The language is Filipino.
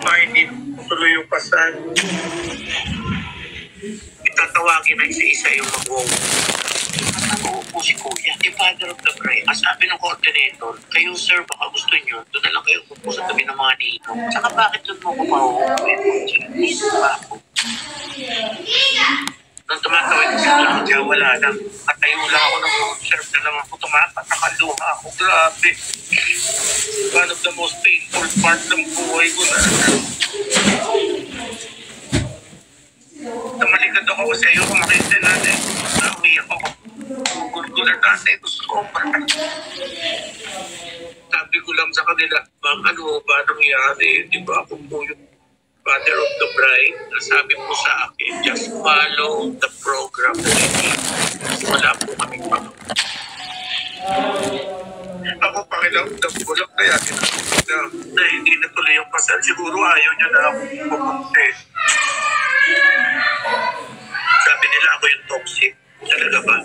hindi tuloy yung kasal. Itatawagin na isa-isa yung mag-wow. Oo po si Kuya, the father of the bride. Ang sabi ng coordinator, kayo sir, baka gusto nyo, doon na lang kayo upo sa tabi ng mga ninong. Saka bakit doon mo ko pa-uuwi? Dito pa ako. Nung tumatawid sa Claudia, wala lang. Katayo lang ako ng food serve na naman ko tumapat. Nakaluha ako. Grabe. One of the most painful part ng buhay ko na. Namalikad ako kasi ayoko makita natin. Naumiyak ako. Gurgular kasi ito sobra. Sabi ko lang sa kanila, ma'am, ano ba nangyari? Di ba ako po yung father of the bride? Sabi po sa akin, just follow the program na wala po kaming pang. Ako pakilamdam ko lang kaya na hindi natuloy yung kasal. Siguro ayaw niya na ako pumunti. Sabi nila ako yung toxic. Talaga ba?